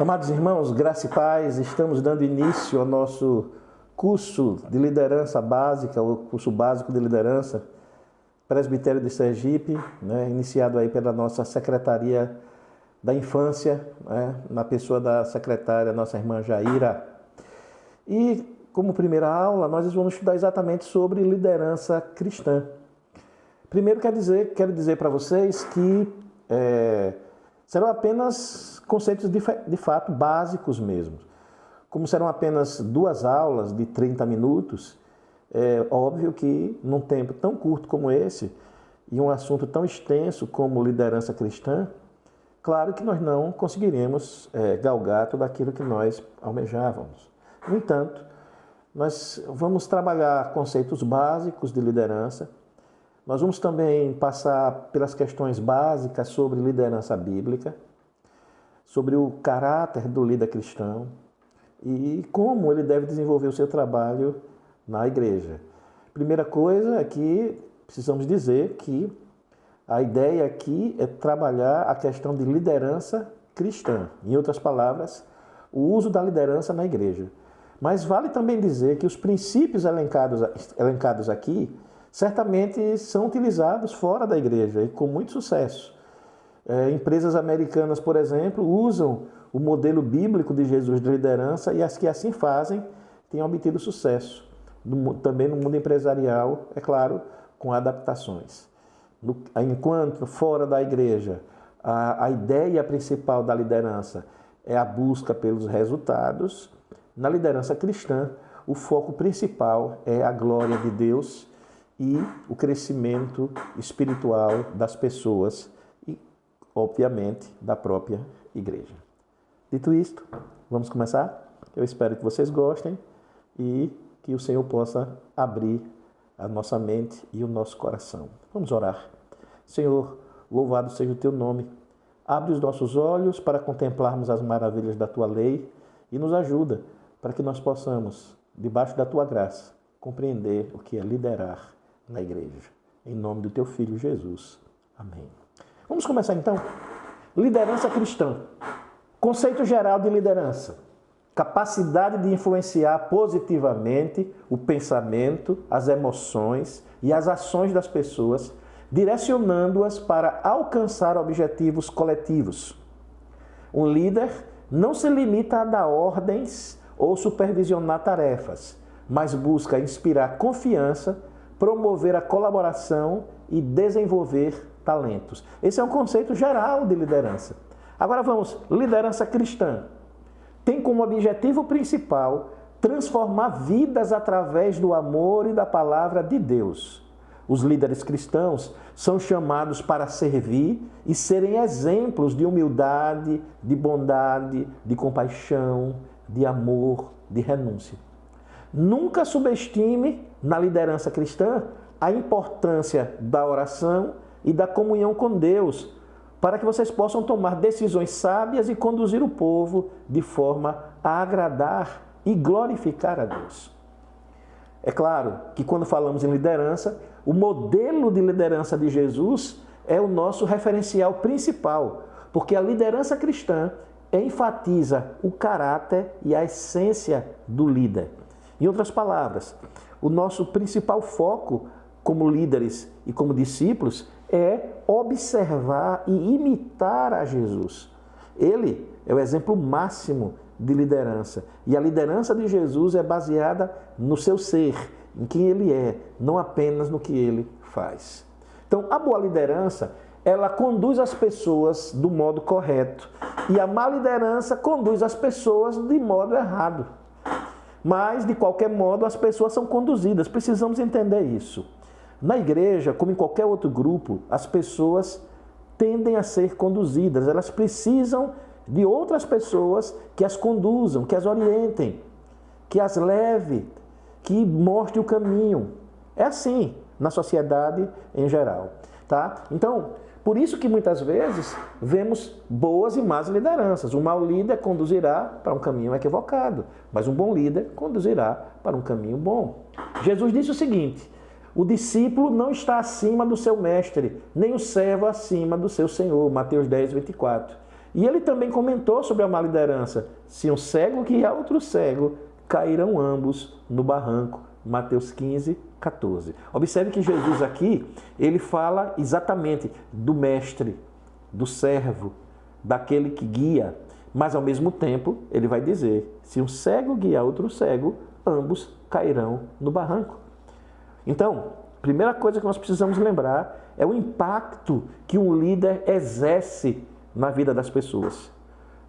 Amados irmãos, graça e paz, estamos dando início ao nosso curso de liderança básica, o curso básico de liderança, Presbitério de Sergipe, iniciado aí pela nossa Secretaria da Infância, na pessoa da secretária, nossa irmã Jaira. E como primeira aula, nós vamos estudar exatamente sobre liderança cristã. Primeiro quero dizer para vocês que serão apenas conceitos de fato básicos mesmo. Como serão apenas 2 aulas de 30 minutos, é óbvio que num tempo tão curto como esse, e um assunto tão extenso como liderança cristã, claro que nós não conseguiremos galgar tudo aquilo que nós almejávamos. No entanto, nós vamos trabalhar conceitos básicos de liderança. Nós vamos também passar pelas questões básicas sobre liderança bíblica, sobre o caráter do líder cristão e como ele deve desenvolver o seu trabalho na igreja. Primeira coisa é que precisamos dizer que a ideia aqui é trabalhar a questão de liderança cristã. Em outras palavras, o uso da liderança na igreja. Mas vale também dizer que os princípios elencados aqui certamente são utilizados fora da igreja e com muito sucesso. Empresas americanas, por exemplo, usam o modelo bíblico de Jesus de liderança e as que assim fazem têm obtido sucesso. Também no mundo empresarial, é claro, com adaptações. Enquanto fora da igreja, a ideia principal da liderança é a busca pelos resultados, na liderança cristã, o foco principal é a glória de Deus e o crescimento espiritual das pessoas e, obviamente, da própria igreja. Dito isto, vamos começar? Eu espero que vocês gostem e que o Senhor possa abrir a nossa mente e o nosso coração. Vamos orar. Senhor, louvado seja o Teu nome. Abre os nossos olhos para contemplarmos as maravilhas da Tua lei e nos ajuda para que nós possamos, debaixo da Tua graça, compreender o que é liderar na igreja. Em nome do Teu Filho Jesus. Amém. Vamos começar então. Liderança cristã. Conceito geral de liderança. Capacidade de influenciar positivamente o pensamento, as emoções e as ações das pessoas, direcionando-as para alcançar objetivos coletivos. Um líder não se limita a dar ordens ou supervisionar tarefas, mas busca inspirar confiança, promover a colaboração e desenvolver talentos. Esse é um conceito geral de liderança. Agora vamos, liderança cristã. Tem como objetivo principal transformar vidas através do amor e da palavra de Deus. Os líderes cristãos são chamados para servir e serem exemplos de humildade, de bondade, de compaixão, de amor, de renúncia. Nunca subestime na liderança cristã a importância da oração e da comunhão com Deus, para que vocês possam tomar decisões sábias e conduzir o povo de forma a agradar e glorificar a Deus. É claro que quando falamos em liderança, o modelo de liderança de Jesus é o nosso referencial principal, porque a liderança cristã enfatiza o caráter e a essência do líder. Em outras palavras, o nosso principal foco como líderes e como discípulos é observar e imitar a Jesus. Ele é o exemplo máximo de liderança. E a liderança de Jesus é baseada no seu ser, em quem ele é, não apenas no que ele faz. Então, a boa liderança, ela conduz as pessoas do modo correto. E a má liderança conduz as pessoas de modo errado. Mas, de qualquer modo, as pessoas são conduzidas. Precisamos entender isso. Na igreja, como em qualquer outro grupo, as pessoas tendem a ser conduzidas. Elas precisam de outras pessoas que as conduzam, que as orientem, que as leve, que mostrem o caminho. É assim na sociedade em geral, tá? Então, por isso que muitas vezes vemos boas e más lideranças. Um mau líder conduzirá para um caminho equivocado, mas um bom líder conduzirá para um caminho bom. Jesus disse o seguinte: o discípulo não está acima do seu mestre, nem o servo acima do seu senhor. Mateus 10, 24. E ele também comentou sobre a má liderança. Se um cego guiar outro cego, cairão ambos no barranco. Mateus 15, 14. Observe que Jesus aqui, ele fala exatamente do mestre, do servo, daquele que guia. Mas ao mesmo tempo, ele vai dizer, se um cego guiar outro cego, ambos cairão no barranco. Então, primeira coisa que nós precisamos lembrar é o impacto que um líder exerce na vida das pessoas.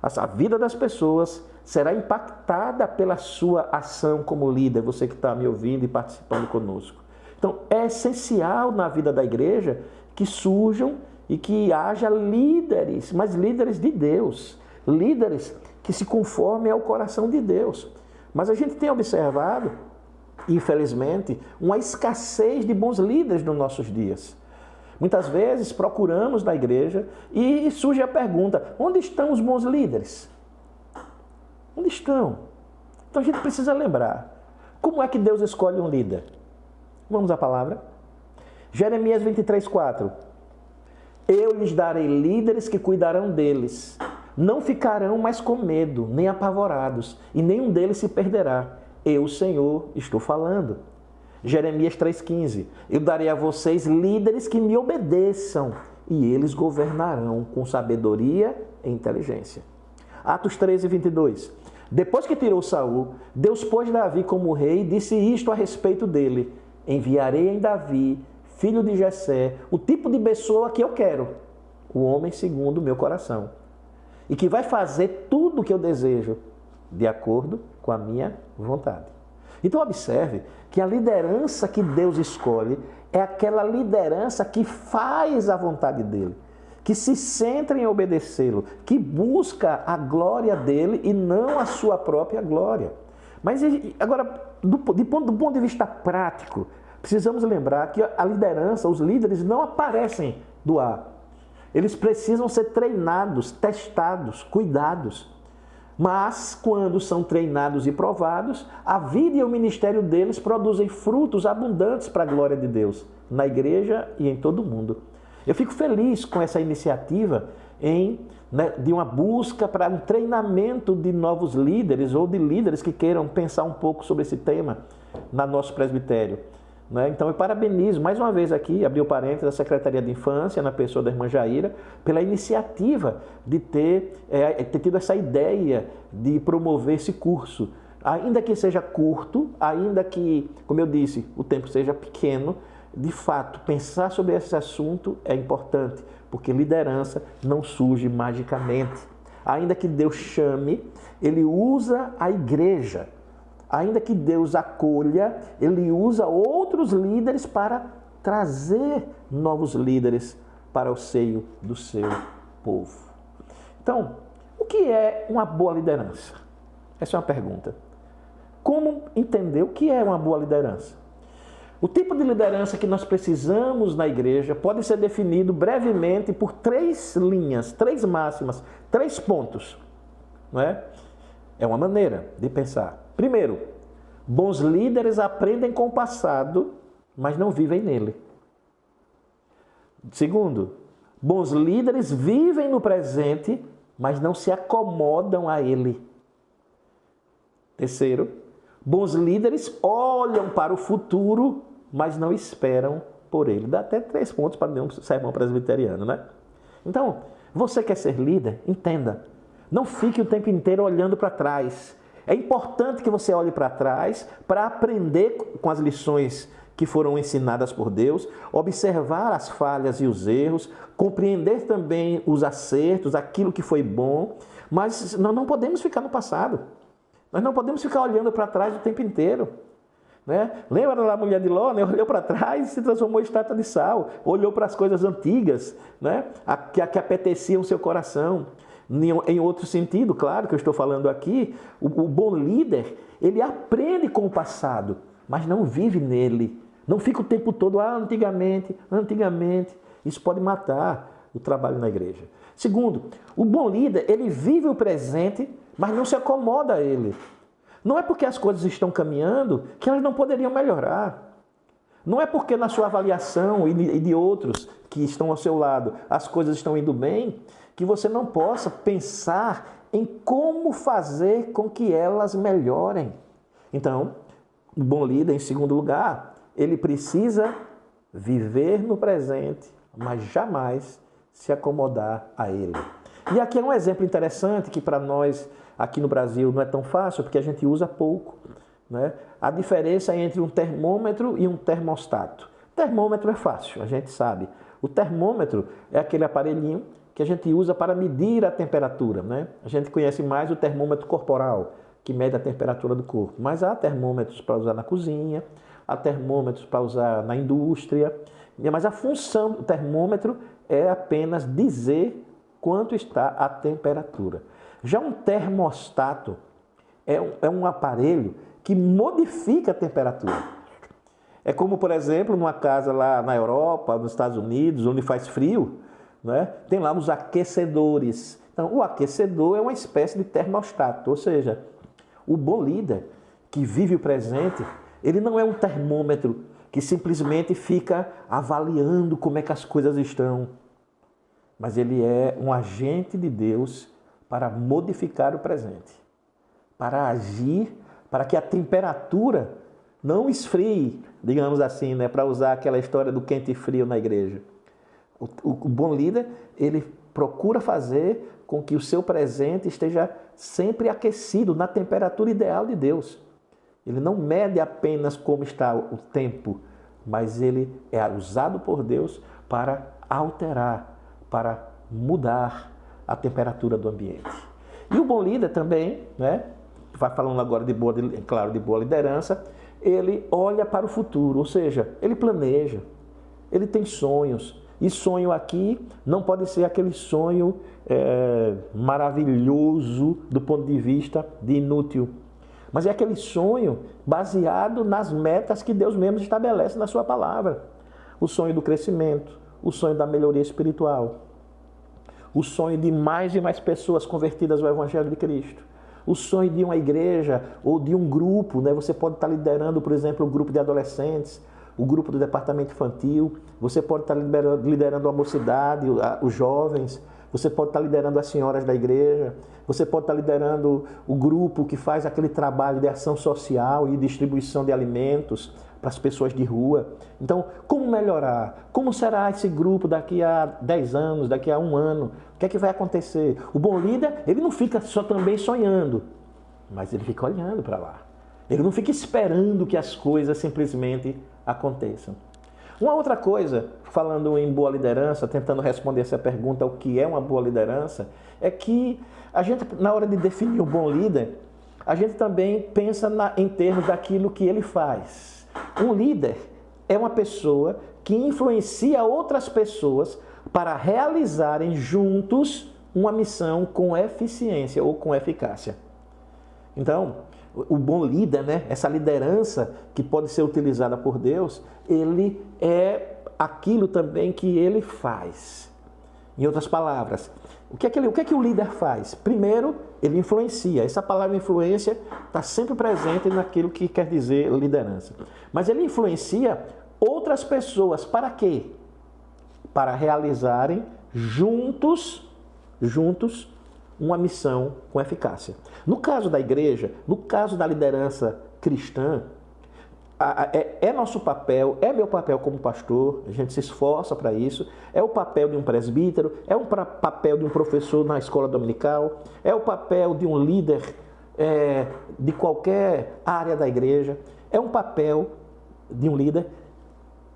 A vida das pessoas será impactada pela sua ação como líder, você que está me ouvindo e participando conosco. Então, é essencial na vida da igreja que surjam e que haja líderes, mas líderes de Deus, líderes que se conformem ao coração de Deus. Mas a gente tem observado, infelizmente, uma escassez de bons líderes nos nossos dias. Muitas vezes procuramos na igreja e surge a pergunta, onde estão os bons líderes? Onde estão? Então a gente precisa lembrar, como é que Deus escolhe um líder? Vamos à palavra? Jeremias 23, 4. Eu lhes darei líderes que cuidarão deles. Não ficarão mais com medo, nem apavorados, e nenhum deles se perderá. Eu, Senhor, estou falando. Jeremias 3,15. Eu darei a vocês líderes que me obedeçam, e eles governarão com sabedoria e inteligência. Atos 13, 22. Depois que tirou Saul, Deus pôs Davi como rei e disse isto a respeito dele. Enviarei em Davi, filho de Jessé, o tipo de pessoa que eu quero, o homem segundo o meu coração, e que vai fazer tudo o que eu desejo, de acordo com a minha vontade. Então observe que a liderança que Deus escolhe é aquela liderança que faz a vontade dele, que se centra em obedecê-lo, que busca a glória dele e não a sua própria glória. Mas agora, do ponto de vista prático, precisamos lembrar que a liderança, os líderes não aparecem do ar. Eles precisam ser treinados, testados, cuidados. Mas, quando são treinados e provados, a vida e o ministério deles produzem frutos abundantes para a glória de Deus, na igreja e em todo o mundo. Eu fico feliz com essa iniciativa de uma busca para um treinamento de novos líderes ou de líderes que queiram pensar um pouco sobre esse tema no nosso presbitério. Então, eu parabenizo mais uma vez aqui, abri o parênteses, a Secretaria de Infância, na pessoa da irmã Jaira, pela iniciativa de ter tido essa ideia de promover esse curso. Ainda que seja curto, ainda que, como eu disse, o tempo seja pequeno, de fato, pensar sobre esse assunto é importante, porque liderança não surge magicamente. Ainda que Deus chame, Ele usa a igreja. Ainda que Deus acolha, Ele usa outros líderes para trazer novos líderes para o seio do seu povo. Então, o que é uma boa liderança? Essa é uma pergunta. Como entender o que é uma boa liderança? O tipo de liderança que nós precisamos na igreja pode ser definido brevemente por 3 linhas, 3 máximas, 3 pontos. Não é? É uma maneira de pensar. Primeiro, bons líderes aprendem com o passado, mas não vivem nele. Segundo, bons líderes vivem no presente, mas não se acomodam a ele. Terceiro, bons líderes olham para o futuro, mas não esperam por ele. Dá até 3 pontos para nenhum sermão presbiteriano, né? Então, você quer ser líder? Entenda. Não fique o tempo inteiro olhando para trás. É importante que você olhe para trás para aprender com as lições que foram ensinadas por Deus, observar as falhas e os erros, compreender também os acertos, aquilo que foi bom, mas nós não podemos ficar no passado. Nós não podemos ficar olhando para trás o tempo inteiro. Né? Lembra da mulher de Ló? Né? Olhou para trás e se transformou em estátua de sal. Olhou para as coisas antigas, né? que apeteciam o seu coração. Em outro sentido, claro que eu estou falando aqui, o bom líder, ele aprende com o passado, mas não vive nele. Não fica o tempo todo, antigamente. Isso pode matar o trabalho na igreja. Segundo, o bom líder, ele vive o presente, mas não se acomoda a ele. Não é porque as coisas estão caminhando que elas não poderiam melhorar. Não é porque na sua avaliação e de outros que estão ao seu lado, as coisas estão indo bem, que você não possa pensar em como fazer com que elas melhorem. Então, o bom líder, em segundo lugar, ele precisa viver no presente, mas jamais se acomodar a ele. E aqui é um exemplo interessante que para nós aqui no Brasil não é tão fácil, porque a gente usa pouco, né? A diferença entre um termômetro e um termostato. Termômetro é fácil, a gente sabe. O termômetro é aquele aparelhinho que a gente usa para medir a temperatura, né? A gente conhece mais o termômetro corporal, que mede a temperatura do corpo. Mas há termômetros para usar na cozinha, há termômetros para usar na indústria. Mas a função do termômetro é apenas dizer quanto está a temperatura. Já um termostato é um aparelho que modifica a temperatura. É como, por exemplo, numa casa lá na Europa, nos Estados Unidos, onde faz frio, né? Tem lá os aquecedores. Então, o aquecedor é uma espécie de termostato, ou seja, o bom líder que vive o presente, ele não é um termômetro que simplesmente fica avaliando como é que as coisas estão, mas ele é um agente de Deus para modificar o presente, para agir, para que a temperatura não esfrie, digamos assim, né? Para usar aquela história do quente e frio na igreja. O bom líder, ele procura fazer com que o seu presente esteja sempre aquecido na temperatura ideal de Deus. Ele não mede apenas como está o tempo, mas ele é usado por Deus para alterar, para mudar a temperatura do ambiente. E o bom líder também, né? Vai falando agora de boa liderança, ele olha para o futuro, ou seja, ele planeja, ele tem sonhos. E sonho aqui não pode ser aquele sonho maravilhoso do ponto de vista de inútil, mas é aquele sonho baseado nas metas que Deus mesmo estabelece na sua palavra. O sonho do crescimento, o sonho da melhoria espiritual, o sonho de mais e mais pessoas convertidas ao Evangelho de Cristo, o sonho de uma igreja ou de um grupo, né? Você pode estar liderando, por exemplo, o grupo de adolescentes, o grupo do departamento infantil, você pode estar liderando a mocidade, os jovens, você pode estar liderando as senhoras da igreja, você pode estar liderando o grupo que faz aquele trabalho de ação social e distribuição de alimentos para as pessoas de rua. Então, como melhorar? Como será esse grupo daqui a 10 anos, daqui a 1 ano? O que é que vai acontecer? O bom líder, ele não fica só também sonhando, mas ele fica olhando para lá. Ele não fica esperando que as coisas simplesmente aconteçam. Uma outra coisa, falando em boa liderança, tentando responder essa pergunta, o que é uma boa liderança, é que a gente, na hora de definir um bom líder, a gente também pensa em termos daquilo que ele faz. Um líder é uma pessoa que influencia outras pessoas para realizarem juntos uma missão com eficiência ou com eficácia. Então, o bom líder, né? Essa liderança que pode ser utilizada por Deus, ele é aquilo também que ele faz. Em outras palavras, o que é que o líder faz? Primeiro, ele influencia. Essa palavra influência está sempre presente naquilo que quer dizer liderança. Mas ele influencia outras pessoas. Para quê? Para realizarem juntos uma missão com eficácia. No caso da igreja, no caso da liderança cristã, é nosso papel, é meu papel como pastor, a gente se esforça para isso, é o papel de um presbítero, é o papel de um professor na escola dominical, é o papel de um líder de qualquer área da igreja, é um papel de um líder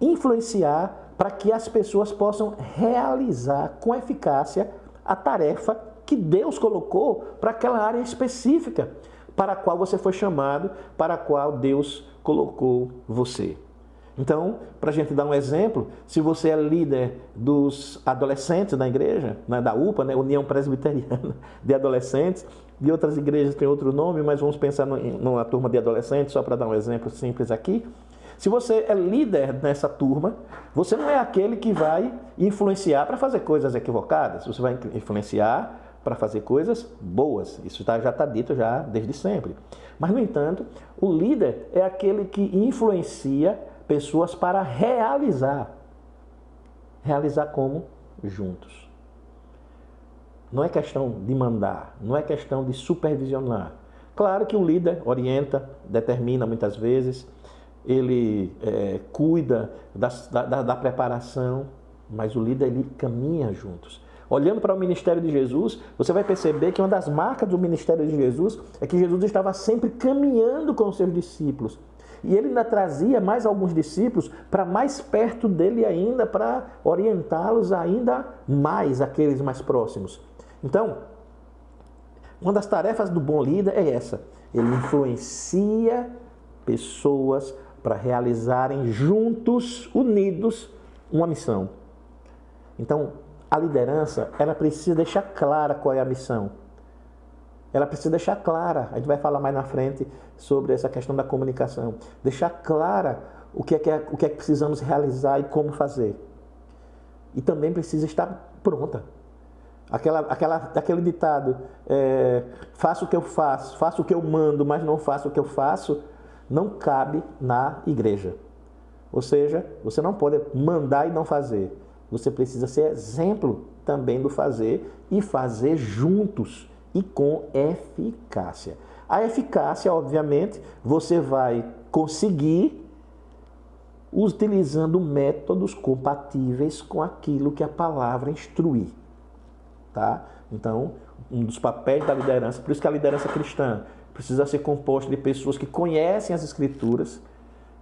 influenciar para que as pessoas possam realizar com eficácia a tarefa que Deus colocou para aquela área específica, para a qual você foi chamado, para a qual Deus colocou você. Então, para a gente dar um exemplo, se você é líder dos adolescentes da igreja, né, da UPA, né, União Presbiteriana de Adolescentes, de outras igrejas tem outro nome, mas vamos pensar numa turma de adolescentes, só para dar um exemplo simples aqui. Se você é líder nessa turma, você não é aquele que vai influenciar para fazer coisas equivocadas, você vai influenciar para fazer coisas boas. Isso já está dito já desde sempre. Mas, no entanto, o líder é aquele que influencia pessoas para realizar Realizar como? Juntos. Não é questão de mandar, não é questão de supervisionar. Claro que o líder orienta, determina muitas vezes, ele cuida da preparação, mas o líder ele caminha juntos. Olhando para o ministério de Jesus, você vai perceber que uma das marcas do ministério de Jesus é que Jesus estava sempre caminhando com os seus discípulos. E ele ainda trazia mais alguns discípulos para mais perto dele ainda, para orientá-los ainda mais, aqueles mais próximos. Então, uma das tarefas do bom líder é essa. Ele influencia pessoas para realizarem juntos, unidos, uma missão. Então, a liderança, ela precisa deixar clara qual é a missão. Ela precisa deixar clara, a gente vai falar mais na frente sobre essa questão da comunicação. Deixar clara o que é que precisamos realizar e como fazer. E também precisa estar pronta. Aquele ditado, faço o que eu faço, faço o que eu mando, mas não faço o que eu faço, não cabe na igreja. Ou seja, você não pode mandar e não fazer. Você precisa ser exemplo também do fazer e fazer juntos e com eficácia. A eficácia, obviamente, você vai conseguir utilizando métodos compatíveis com aquilo que a palavra instrui. Tá? Então, um dos papéis da liderança, por isso que a liderança cristã precisa ser composta de pessoas que conhecem as Escrituras,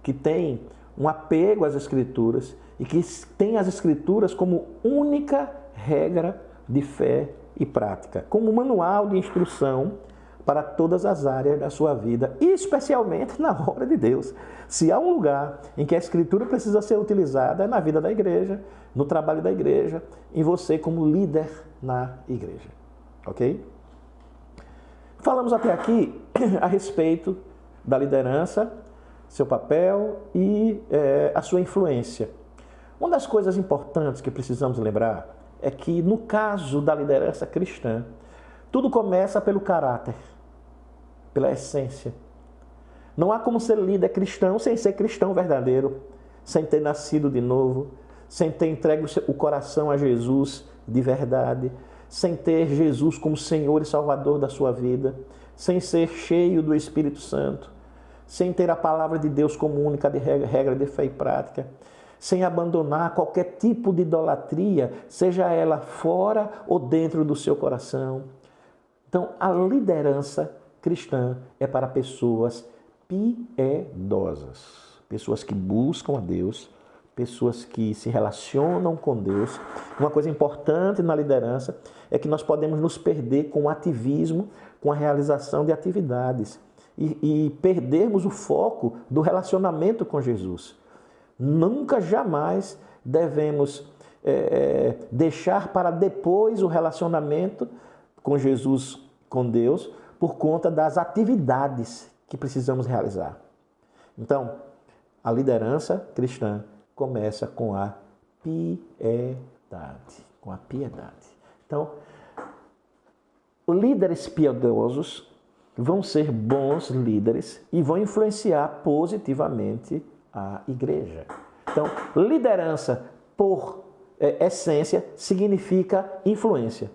que têm um apego às Escrituras e que têm as Escrituras como única regra de fé e prática, como manual de instrução para todas as áreas da sua vida, e especialmente na obra de Deus. Se há um lugar em que a Escritura precisa ser utilizada, é na vida da igreja, no trabalho da igreja, em você como líder na igreja. Ok? Falamos até aqui a respeito da liderança, seu papel e a sua influência. Uma das coisas importantes que precisamos lembrar é que, no caso da liderança cristã, tudo começa pelo caráter, pela essência. Não há como ser líder cristão sem ser cristão verdadeiro, sem ter nascido de novo, sem ter entregue o coração a Jesus de verdade, sem ter Jesus como Senhor e Salvador da sua vida, sem ser cheio do Espírito Santo, sem ter a palavra de Deus como única regra de fé e prática, sem abandonar qualquer tipo de idolatria, seja ela fora ou dentro do seu coração. Então, a liderança cristã é para pessoas piedosas, pessoas que buscam a Deus, pessoas que se relacionam com Deus. Uma coisa importante na liderança é que nós podemos nos perder com o ativismo, com a realização de atividades e perdermos o foco do relacionamento com Jesus. Nunca, jamais devemos deixar para depois o relacionamento com Jesus, com Deus, por conta das atividades que precisamos realizar. Então, a liderança cristã começa com a piedade. Com a piedade. Então, líderes piedosos vão ser bons líderes e vão influenciar positivamente a igreja. Então, liderança por essência significa influência.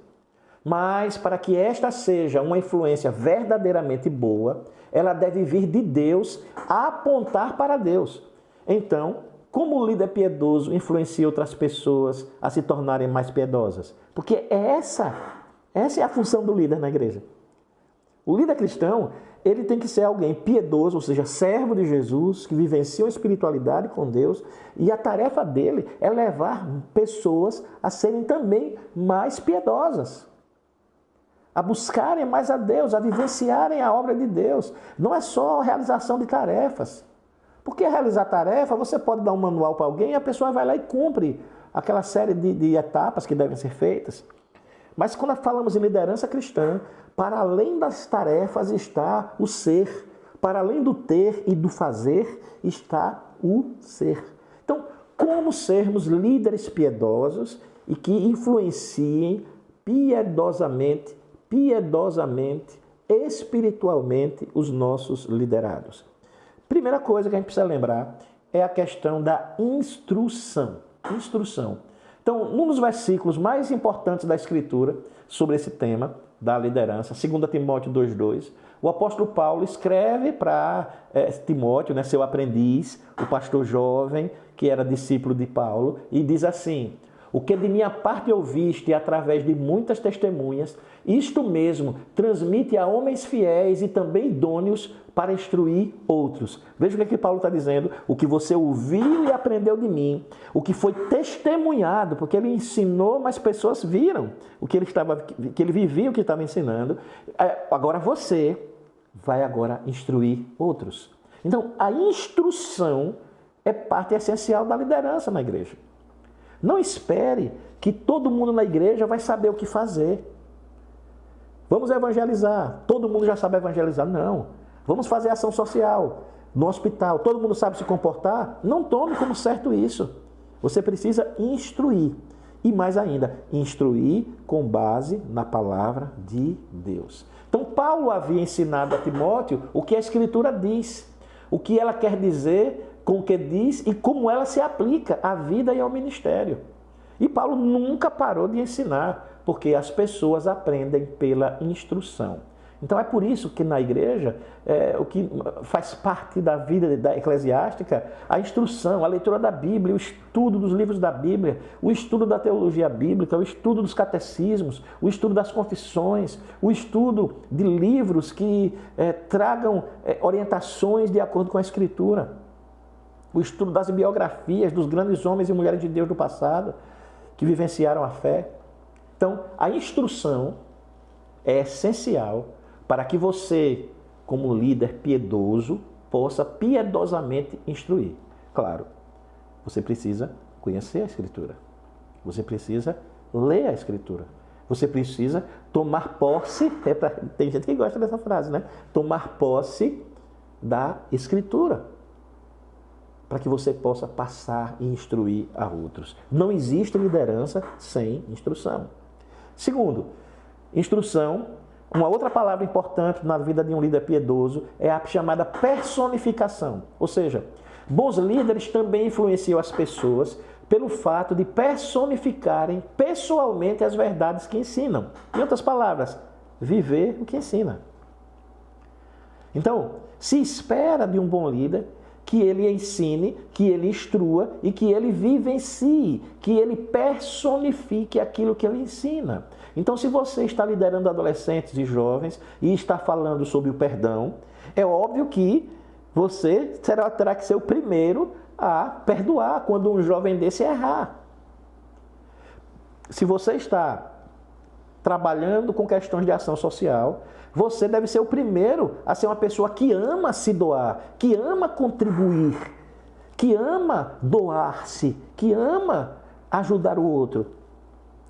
Mas para que esta seja uma influência verdadeiramente boa, ela deve vir de Deus a apontar para Deus. Então, como o líder piedoso influencia outras pessoas a se tornarem mais piedosas? Porque essa é a função do líder na igreja. O líder cristão, ele tem que ser alguém piedoso, ou seja, servo de Jesus, que vivencia a espiritualidade com Deus, e a tarefa dele é levar pessoas a serem também mais piedosas, a buscarem mais a Deus, a vivenciarem a obra de Deus. Não é só a realização de tarefas. Porque realizar tarefa, você pode dar um manual para alguém e a pessoa vai lá e cumpre aquela série de etapas que devem ser feitas. Mas quando falamos em liderança cristã, para além das tarefas está o ser. Para além do ter e do fazer, está o ser. Então, como sermos líderes piedosos e que influenciem piedosamente, espiritualmente, os nossos liderados? Primeira coisa que a gente precisa lembrar é a questão da instrução. Instrução. Então, um dos versículos mais importantes da Escritura sobre esse tema da liderança, 2 Timóteo 2,2, o apóstolo Paulo escreve para Timóteo, né, seu aprendiz, o pastor jovem, que era discípulo de Paulo, e diz assim: o que de minha parte ouviste através de muitas testemunhas, isto mesmo transmite a homens fiéis e também idôneos para instruir outros. Veja o que Paulo está dizendo: o que você ouviu e aprendeu de mim, o que foi testemunhado, porque ele ensinou, mas pessoas viram o que ele vivia, o que estava ensinando. Agora você vai agora instruir outros. Então, a instrução é parte essencial da liderança na igreja. Não espere que todo mundo na igreja vai saber o que fazer. Vamos evangelizar. Todo mundo já sabe evangelizar. Não. Vamos fazer ação social no hospital. Todo mundo sabe se comportar. Não tome como certo isso. Você precisa instruir. E mais ainda, instruir com base na palavra de Deus. Então, Paulo havia ensinado a Timóteo o que a Escritura diz, o que ela quer dizer com o que diz e como ela se aplica à vida e ao ministério. E Paulo nunca parou de ensinar, porque as pessoas aprendem pela instrução. Então é por isso que na igreja, o que faz parte da vida da eclesiástica, a instrução, a leitura da Bíblia, o estudo dos livros da Bíblia, o estudo da teologia bíblica, o estudo dos catecismos, o estudo das confissões, o estudo de livros que tragam orientações de acordo com a Escritura, o estudo das biografias dos grandes homens e mulheres de Deus do passado, que vivenciaram a fé. Então, a instrução é essencial para que você, como líder piedoso, possa piedosamente instruir. Claro, você precisa conhecer a Escritura. Você precisa ler a Escritura. Você precisa tomar posse, tem gente que gosta dessa frase, né? Tomar posse da Escritura, para que você possa passar e instruir a outros. Não existe liderança sem instrução. Segundo, instrução. Uma outra palavra importante na vida de um líder piedoso é a chamada personificação. Ou seja, bons líderes também influenciam as pessoas pelo fato de personificarem pessoalmente as verdades que ensinam. Em outras palavras, viver o que ensina. Então, se espera de um bom líder que ele ensine, que ele instrua e que ele vivencie, que ele personifique aquilo que ele ensina. Então, se você está liderando adolescentes e jovens e está falando sobre o perdão, é óbvio que você terá que ser o primeiro a perdoar quando um jovem desse errar. Se você está trabalhando com questões de ação social, você deve ser o primeiro a ser uma pessoa que ama se doar, que ama contribuir, que ama doar-se, que ama ajudar o outro.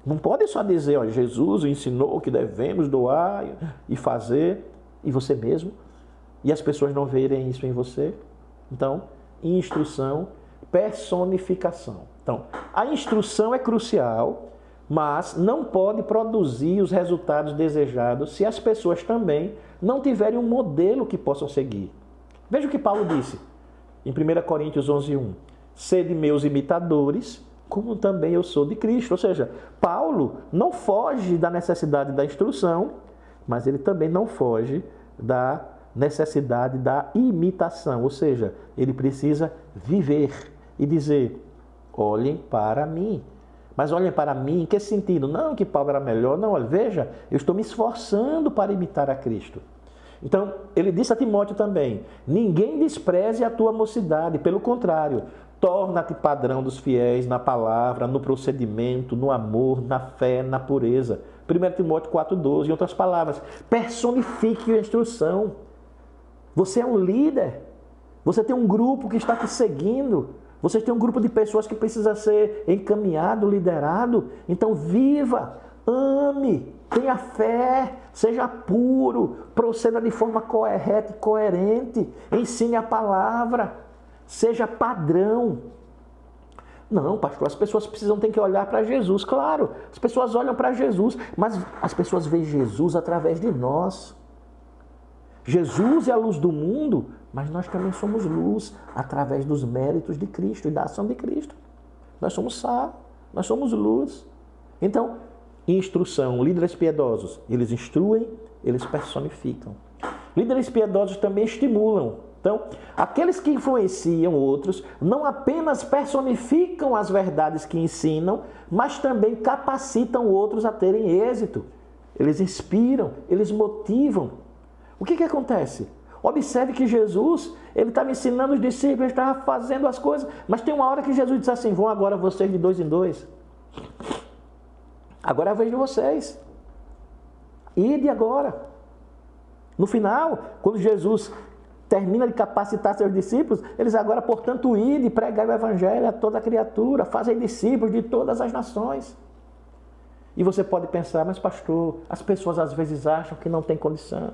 Não pode só dizer, ó, Jesus ensinou que devemos doar e fazer, e você mesmo, e as pessoas não verem isso em você. Então, instrução, personificação. Então, a instrução é crucial, mas não pode produzir os resultados desejados se as pessoas também não tiverem um modelo que possam seguir. Veja o que Paulo disse em 1 Coríntios 11:1. Sede meus imitadores, como também eu sou de Cristo. Ou seja, Paulo não foge da necessidade da instrução, mas ele também não foge da necessidade da imitação. Ou seja, ele precisa viver e dizer, olhem para mim. Mas olhem para mim, em que sentido? Não que Paulo era melhor, não, olha, veja, eu estou me esforçando para imitar a Cristo. Então, ele disse a Timóteo também, ninguém despreze a tua mocidade, pelo contrário, torna-te padrão dos fiéis na palavra, no procedimento, no amor, na fé, na pureza. 1 Timóteo 4,12, em outras palavras, personifique a instrução. Você é um líder, você tem um grupo que está te seguindo, você tem um grupo de pessoas que precisa ser encaminhado, liderado. Então viva, ame, tenha fé, seja puro, proceda de forma correta e coerente, ensine a palavra, seja padrão. Não, pastor, as pessoas ter que olhar para Jesus. Claro, as pessoas olham para Jesus, mas as pessoas veem Jesus através de nós. Jesus é a luz do mundo, mas nós também somos luz através dos méritos de Cristo e da ação de Cristo. Nós somos sal. Nós somos luz. Então, instrução, líderes piedosos, eles instruem, eles personificam. Líderes piedosos também estimulam. Então, aqueles que influenciam outros não apenas personificam as verdades que ensinam, mas também capacitam outros a terem êxito. Eles inspiram, eles motivam. O que acontece? Observe que Jesus, ele estava ensinando os discípulos, ele estava fazendo as coisas, mas tem uma hora que Jesus disse assim, vão agora vocês de 2 em 2. Agora é a vez de vocês. Ide agora. No final, quando Jesus termina de capacitar seus discípulos, eles agora, portanto, ide e pregai o evangelho a toda criatura, fazem discípulos de todas as nações. E você pode pensar, mas pastor, as pessoas às vezes acham que não tem condição,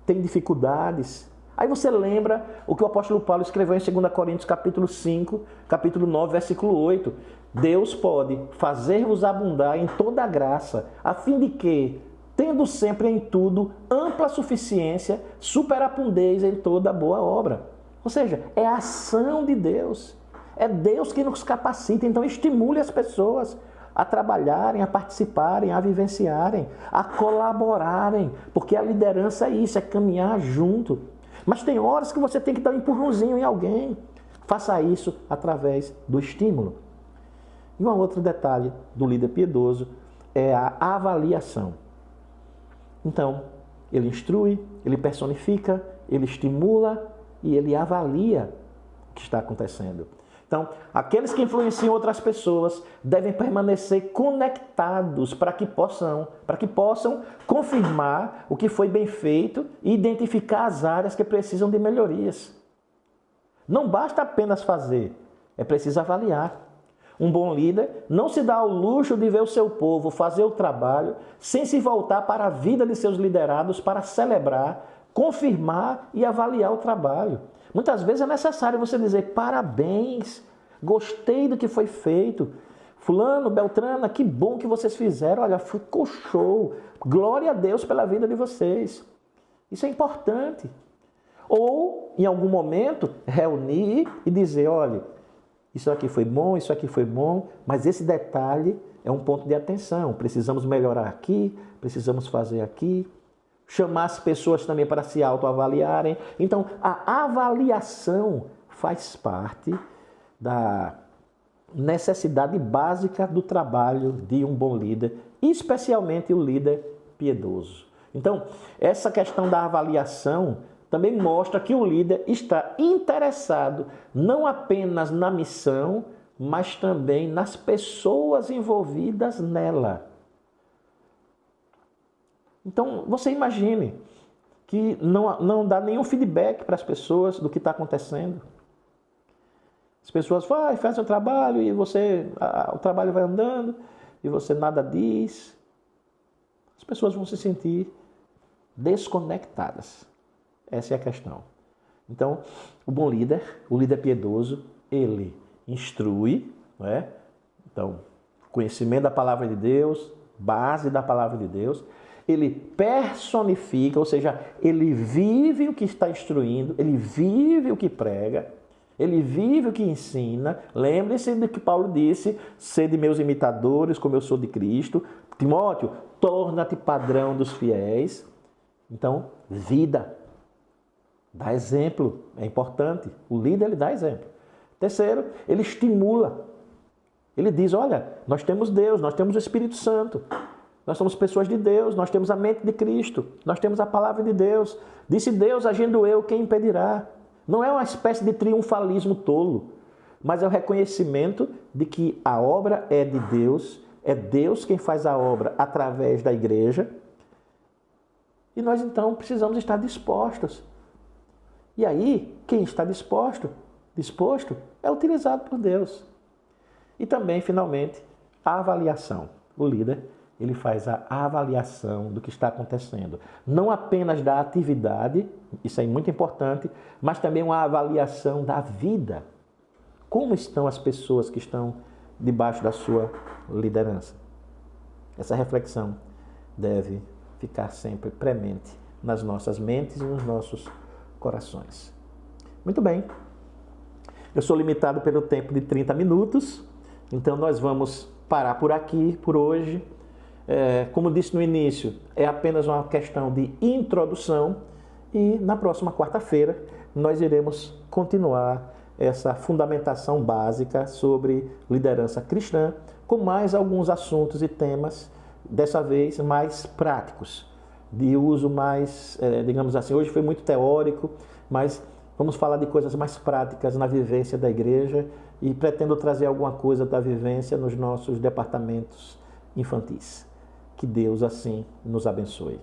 tem dificuldades. Aí você lembra o que o apóstolo Paulo escreveu em 2 Coríntios capítulo 5, capítulo 9, versículo 8. Deus pode fazer-vos abundar em toda a graça, a fim de que, tendo sempre em tudo ampla suficiência, superabundeis em toda boa obra. Ou seja, é a ação de Deus. É Deus que nos capacita. Então estimule as pessoas a trabalharem, a participarem, a vivenciarem, a colaborarem. Porque a liderança é isso, é caminhar junto. Mas tem horas que você tem que dar um empurrãozinho em alguém. Faça isso através do estímulo. E um outro detalhe do líder piedoso é a avaliação. Então, ele instrui, ele personifica, ele estimula e ele avalia o que está acontecendo. Então, aqueles que influenciam outras pessoas devem permanecer conectados para que possam confirmar o que foi bem feito e identificar as áreas que precisam de melhorias. Não basta apenas fazer, é preciso avaliar. Um bom líder não se dá ao luxo de ver o seu povo fazer o trabalho sem se voltar para a vida de seus liderados para celebrar, confirmar e avaliar o trabalho. Muitas vezes é necessário você dizer parabéns, gostei do que foi feito. Fulano, Beltrana, que bom que vocês fizeram, olha, ficou show. Glória a Deus pela vida de vocês. Isso é importante. Ou, em algum momento, reunir e dizer, olha, isso aqui foi bom, mas esse detalhe é um ponto de atenção. Precisamos melhorar aqui, precisamos fazer aqui. Chamar as pessoas também para se autoavaliarem. Então, a avaliação faz parte da necessidade básica do trabalho de um bom líder, especialmente o líder piedoso. Então, essa questão da avaliação também mostra que o líder está interessado não apenas na missão, mas também nas pessoas envolvidas nela. Então, você imagine que não dá nenhum feedback para as pessoas do que está acontecendo. As pessoas fazem o trabalho e o trabalho vai andando e você nada diz. As pessoas vão se sentir desconectadas. Essa é a questão. Então, o bom líder, o líder piedoso, ele instrui, não é? Então, conhecimento da palavra de Deus, base da palavra de Deus. Ele personifica, ou seja, ele vive o que está instruindo, ele vive o que prega, ele vive o que ensina. Lembre-se do que Paulo disse, sede meus imitadores, como eu sou de Cristo. Timóteo, torna-te padrão dos fiéis. Então, vida. Dá exemplo, é importante. O líder, ele dá exemplo. Terceiro, ele estimula. Ele diz, olha, nós temos Deus, nós temos o Espírito Santo. Nós somos pessoas de Deus, nós temos a mente de Cristo, nós temos a palavra de Deus. Disse Deus, agindo eu, quem impedirá? Não é uma espécie de triunfalismo tolo, mas é o reconhecimento de que a obra é de Deus, é Deus quem faz a obra através da igreja. E nós então precisamos estar dispostos. E aí, quem está disposto é utilizado por Deus. E também, finalmente, a avaliação. O líder, ele faz a avaliação do que está acontecendo. Não apenas da atividade, isso é muito importante, mas também uma avaliação da vida. Como estão as pessoas que estão debaixo da sua liderança? Essa reflexão deve ficar sempre premente nas nossas mentes e nos nossos corações. Muito bem. Eu sou limitado pelo tempo de 30 minutos, Então nós vamos parar por aqui, por hoje. Como disse no início, é apenas uma questão de introdução e na próxima quarta-feira nós iremos continuar essa fundamentação básica sobre liderança cristã, com mais alguns assuntos e temas, dessa vez mais práticos, de uso mais, digamos assim, hoje foi muito teórico, mas vamos falar de coisas mais práticas na vivência da igreja e pretendo trazer alguma coisa da vivência nos nossos departamentos infantis. Que Deus assim nos abençoe.